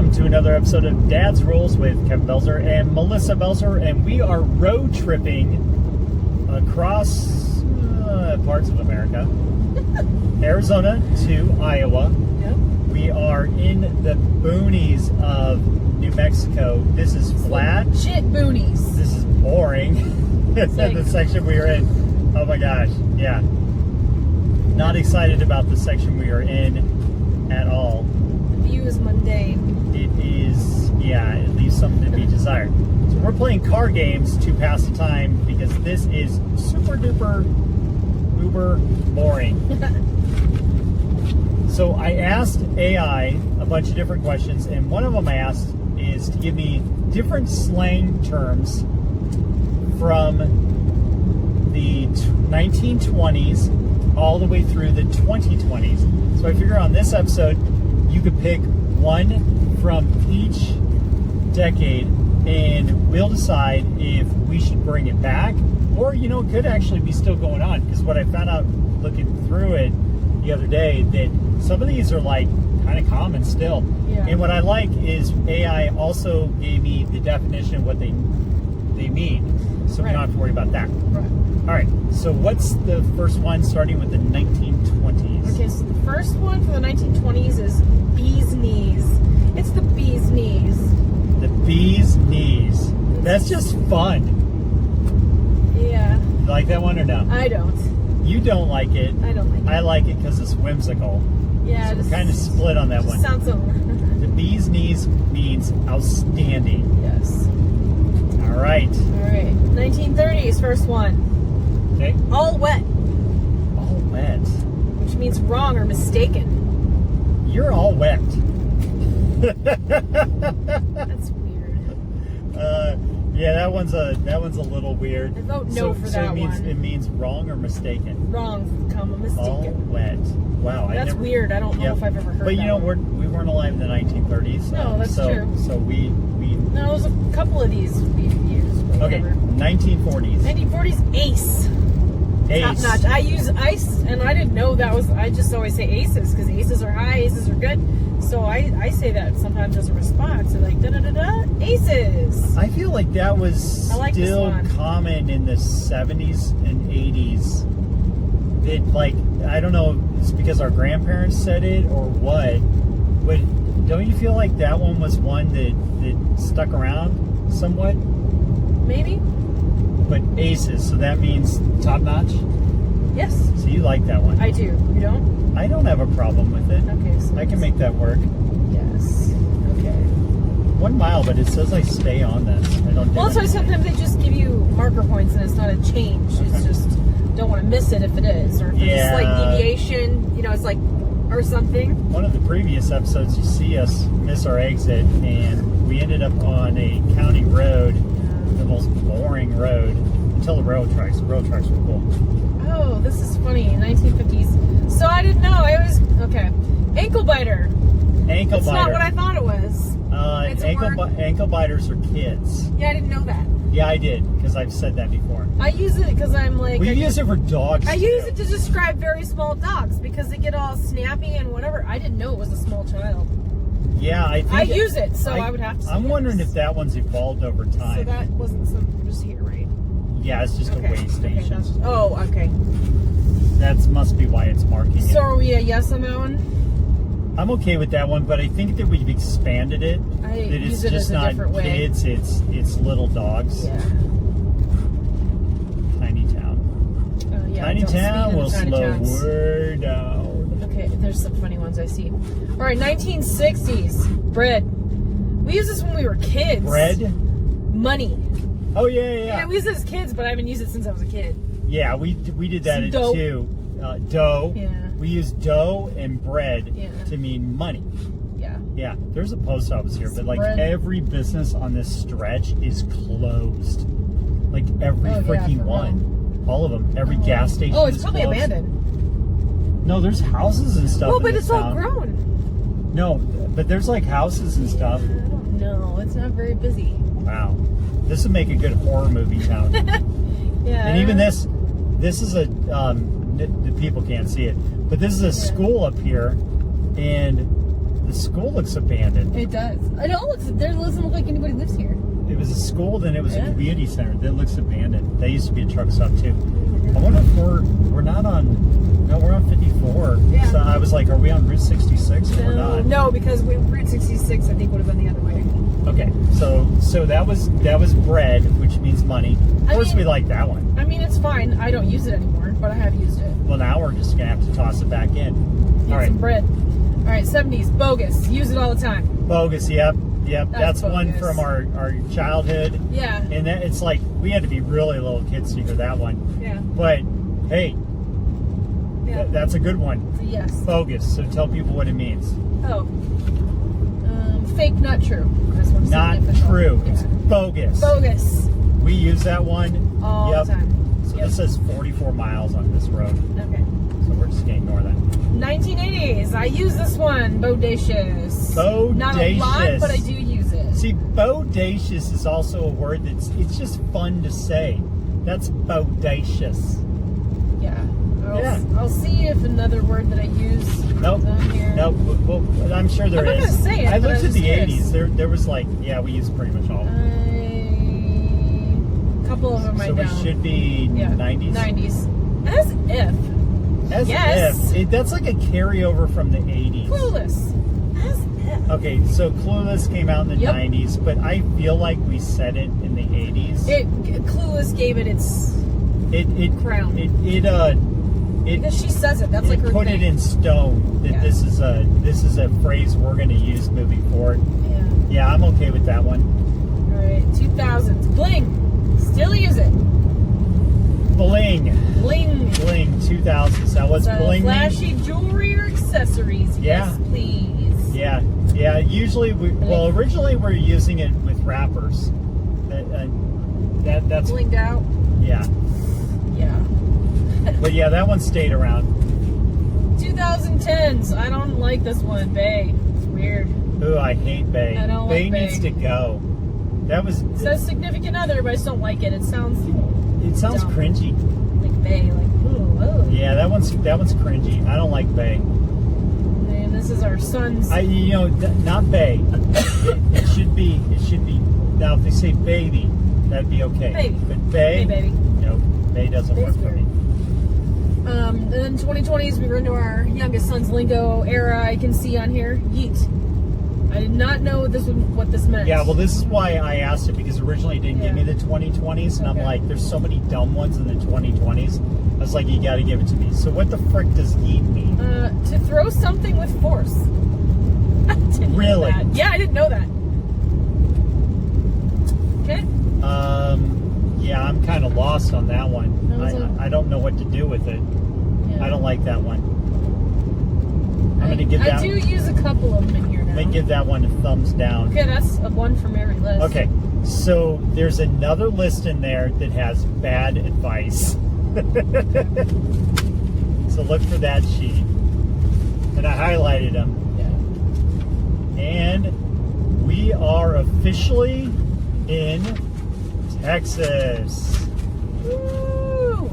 welcome to another episode of Dad's Rules with Kevin Belzer and Melissa Belzer, and we are road tripping across parts of America, Arizona to Iowa. Yep. We are in the boonies of New Mexico. This is flat. Shit boonies. This is boring. The section we are in. Oh my gosh, yeah. Not excited about the section we are in at all. The view is mundane. It is, yeah, it leaves something to be desired. So we're playing car games to pass the time because this is super duper uber boring. So I asked AI a bunch of different questions, and one of them I asked is to give me different slang terms from the 1920s all the way through the 2020s. So I figure on this episode, you could pick one from each decade, and we'll decide if we should bring it back, or, you know, it could actually be still going on. Because what I found out looking through it the other day, that some of these are like kind of common still. Yeah. And what I like is AI also gave me the definition of what they mean, so we don't have to worry about that. Right. All right, so what's the first one, starting with the 1920s? Okay, so the first one for the 1920s is bee's knees. It's the bee's knees. The bee's knees. That's just fun. Yeah. You like that one or no? I don't. You don't like it. I don't like it. I like it because it's whimsical. Yeah, So we're kind of split on that one. Sounds so. The bee's knees means outstanding. Yes. All right. All right. 1930s, first one. Okay. All wet, All wet. which means wrong or mistaken. You're all wet. That's weird. Yeah, that one's a little weird. I vote no for so that it means, one. It means wrong or mistaken. Wrong, comma, All mistaken. wet. Wow. That's weird. I don't know if I've ever heard But you that know, one. we weren't alive in the 1930s. No, that's true. So we No, there's a couple of these we've used. but okay. whatever. 1940s. 1940s, ace. Ace. Top notch. I use ice, and I didn't know that was. I just always say aces because aces are high, aces are good. So I say that sometimes as a response. So like da da da da, aces. I feel like that was I like this still one. common in the 70s and 80s. That, like, I don't know if it's because our grandparents said it or what, but don't you feel like that one was one that stuck around somewhat? Maybe. But aces, so that means top notch? Yes, So you like that one? I do. You don't? I don't have a problem with it. Okay. So I can make that work. Yes. Okay. 1 mile, but it says I stay on this. I don't do Well, that's why anything. sometimes they just give you marker points, and it's not a change. It's Okay. just don't want to miss it if it is, or if it's a slight deviation. You know, it's like or something. One of the previous episodes, you see us miss our exit, and we ended up on a county road, the most boring road, until the railroad tracks. The railroad tracks were cool. Oh, this is funny. 1950s. So I didn't know. I was okay. Ankle biter. Ankle It's biter. not what I thought it was. It's a word. Ankle biters are kids. Yeah, I didn't know that. Yeah, I did, because I've said that before. I use it because I'm like. We use it for dogs. I too. use it to describe very small dogs because they get all snappy and whatever. I didn't know it was a small child. Yeah, I think. I use it, so I would have to. I'm say wondering yes. if that one's evolved over time. So that wasn't some just here, right? Yeah, it's just a way station. Okay, oh, okay. That must be why it's marking So it. are we a yes on that one? I'm okay with that one, but I think that we've expanded it. I that it's use it just as a not different way. kids, it's little dogs. Yeah. Tiny town. Yeah. Tiny don't speed town in will the tiny slow towns. word down. Okay, there's some funny ones I see. All right, 1960s. Bread. We used this when we were kids. Bread? Money. Oh, yeah. Yeah, we used it as kids, but I haven't used it since I was a kid. Yeah, we did that Dough. too. Dough. Yeah. We use dough and bread Yeah. to mean money. Yeah. Yeah, there's a post office here, but like Bread. every business on this stretch is closed. Like every freaking for one. All of them. Every gas station Oh, it's is probably closed. abandoned. No, there's houses and stuff. Well, in but this it's all town. grown. No, but there's like houses and stuff. I don't know. It's not very busy. Wow. This would make a good horror movie town. Yeah. And even this is a, the people can't see it, but this is a school up here, and The school looks abandoned. It does. I know. There doesn't look like anybody lives here. It was a school, then it was a community center. That looks abandoned. That used to be a truck stop too. I wonder if we're not on. No, we're on 54. Yeah. So I was like, are we on Route 66? Or we're not. No, because Route 66 I think would have been the other way. Okay, so that was bread, which means money. Of course, we like that one. I mean, it's fine. I don't use it anymore, but I have used it. Well, now we're just gonna have to toss it back in. Eat All right, some bread. All right, 70s, bogus. Use it all the time. bogus. Yep. That's one bogus. from our childhood. Yeah. And that it's like we had to be really little kids to hear that one. Yeah. But hey, that's a good one. Yes. Bogus. So tell people what it means. Oh. Fake, not true. This one's Not true. Yeah. It's bogus. Bogus. We use that one All the time. So this says 44 miles on this road. Okay. So we're just gonna ignore that. 1980s. I use this one. Bodacious. Bodacious. Not a lot, but I do use it. See, bodacious is also a word it's just fun to say. That's bodacious. Yeah. I'll see if another word that I use is on here. Nope. Well, I'm sure there I'm is. not gonna say it, I but looked I'm at the just 80s. There was like, we use pretty much all of them. A couple of them I So we don't. should be 90s? 90s. As if. As Yes. if. That's like a carryover from the 80s. Clueless. As if. Okay, so Clueless came out in the 90s, but I feel like we said it in the 80s. Clueless gave it its crown. Because she says it. That's like her put thing. it in stone that this is a phrase we're going to use moving forward. Yeah, I'm okay with that one. All right, 2000s. Bling. Still use it. Bling. Bling. Bling. 2000s. Now what's bling? Flashy jewelry or accessories. Yeah. Yes, please. Yeah. Usually, originally we're using it with rappers. That's blinged out. Yeah. Yeah. But yeah, that one stayed around. 2010s. I don't like this one. Bay. It's weird. Ooh, I hate Bay. I don't like Bay. Bay needs to go. That was. It says significant other, but I just don't like it. It sounds dumb. Cringy. Like Bay. Like ooh. Yeah, that one's cringy. I don't like Bay. And this is our son's. Not Bay. it should be. Now, if they say baby, that'd be okay. Baby. But Bay. Hey, baby. No, Bay doesn't work for me. And then 2020s, we were into our youngest son's lingo era. I can see on here, yeet. I did not know what this meant. Yeah, well, this is why I asked it, because originally it didn't give me the 2020s, and I'm like, there's so many dumb ones in the 2020s. I was like, you got to give it to me. So what the frick does yeet mean? To throw something with force. I didn't Really? know that. Yeah, I didn't know that. Okay. Yeah, I'm kind of lost on that one. I don't know what to do with it. Yeah. I don't like that one. I'm going to give that. I do use a couple of them in here now. I'm going to give that one a thumbs down. Okay, that's a one from every list. Okay, so there's another list in there that has bad advice. So look for that sheet. And I highlighted them. Yeah. And we are officially in Texas. Woo!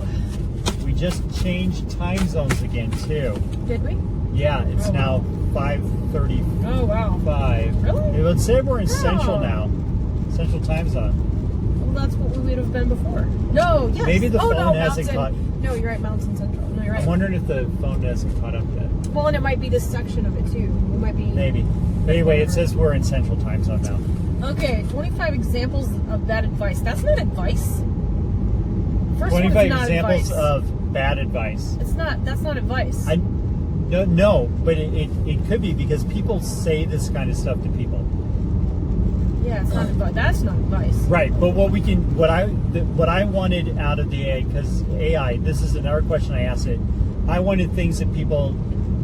We just changed time zones again, too. Did we? Yeah, it's now 5:35. Oh, wow. Really? Let's say we're in Central now. Central time zone. Well, that's what we would have been before. No, yes. Maybe the phone hasn't caught. No, you're right, Mountain Central. No, you're right. I'm wondering if the phone hasn't caught up yet. Well, and it might be this section of it, too. It might be... Maybe. Anyway, it says we're in Central time zone now. Okay, 25 examples of bad advice. That's not advice. First 25 not examples advice. of bad advice. That's not advice. No, but it could be, because people say this kind of stuff to people. Yeah, it's not advice. That's not advice. Right, but what I wanted out of the AI, because AI, this is another question I asked it. I wanted things that people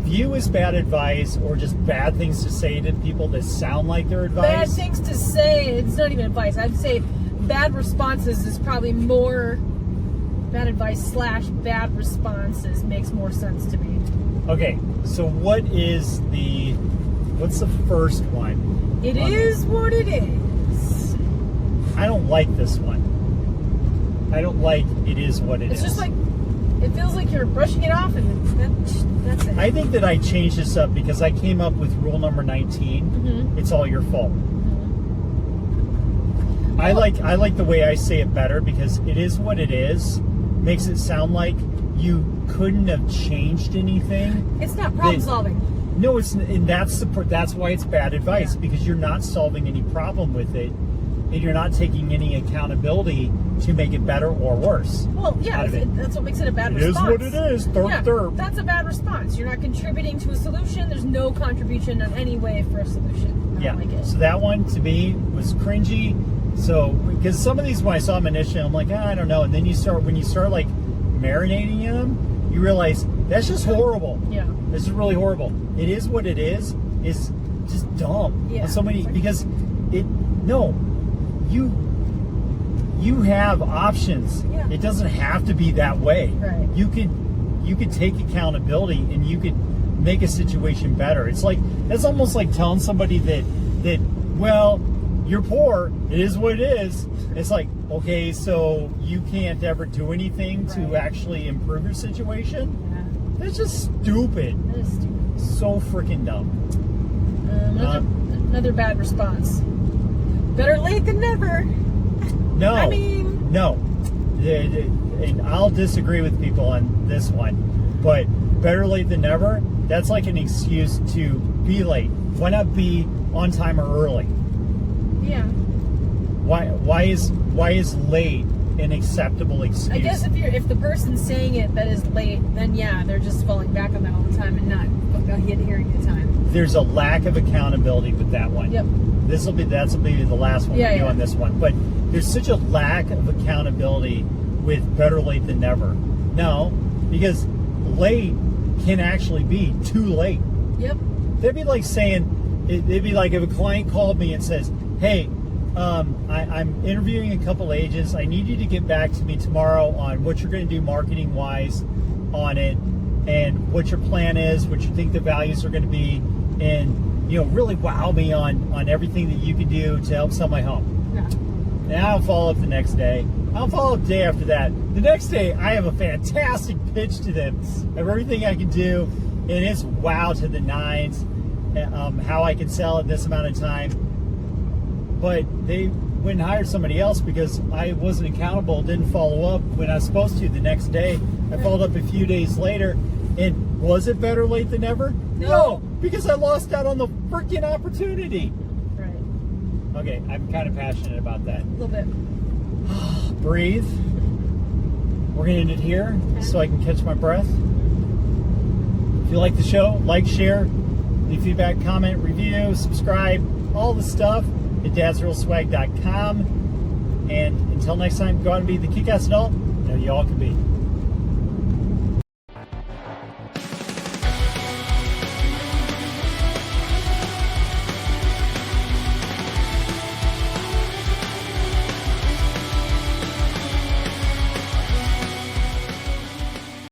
view as bad advice, or just bad things to say to people that sound like their advice. Bad things to say. It's not even advice. I'd say bad responses is probably more. Bad advice / bad responses makes more sense to me. Okay, so what's the first one? It is what it is. I don't like this one. I don't like it is what it is. It's just like it feels like you're brushing it off, and that's it. I think that I changed this up because I came up with rule number 19. Mm-hmm. It's all your fault. Mm-hmm. I like the way I say it better because it is what it is. Makes it sound like you couldn't have changed anything. It's not problem solving. No, and that's why it's bad advice, because you're not solving any problem with it, and you're not taking any accountability to make it better or worse. Well, yeah, that's what makes it a bad response. It is what it is. Derp. That's a bad response. You're not contributing to a solution. There's no contribution in any way for a solution. I don't like it. So that one to me was cringy. So because some of these when I saw them initially, I'm like, I don't know, and then when you start like marinating in them, you realize that's just horrible. Yeah. This is really horrible. It is what it is. It's just dumb. Yeah. So many because you have options. Yeah. It doesn't have to be that way. Right. You could take accountability and you could make a situation better. That's almost like telling somebody that well, you're poor. It is what it is. It's like, okay, so you can't ever do anything to actually improve your situation? Yeah. That's just stupid. That is stupid. So freaking dumb. Another bad response. Better late than never. No. I mean... No. And I'll disagree with people on this one. But better late than never, that's like an excuse to be late. Why not be on time or early? Yeah. Why is late an acceptable excuse? I guess if the person's saying it that is late, then yeah, they're just falling back on that all the time and not adhering to time. There's a lack of accountability with that one. Yep. That's will be the last one we do on this one. But there's such a lack of accountability with better late than never. No, because late can actually be too late. Yep. That'd be like saying, it'd be like if a client called me and says, hey, I'm interviewing a couple agents. I need you to get back to me tomorrow on what you're going to do marketing wise on it, and what your plan is, what you think the values are going to be, and really wow me on everything that you can do to help sell my home. Yeah. And I'll follow up the next day. I'll follow up the day after that. The next day, I have a fantastic pitch to them of everything I can do, and it's wow to the nines, how I can sell it this amount of time. But they went and hired somebody else because I wasn't accountable, didn't follow up when I was supposed to the next day. I followed up a few days later, and was it better late than never? No, because I lost out on the freaking opportunity. Right. Okay, I'm kind of passionate about that. A little bit. Breathe. We're going to end it here so I can catch my breath. If you like the show, like, share, leave feedback, comment, review, subscribe, all the stuff at dadsrealswag.com. And until next time, go out and be the kick-ass adult you all can be.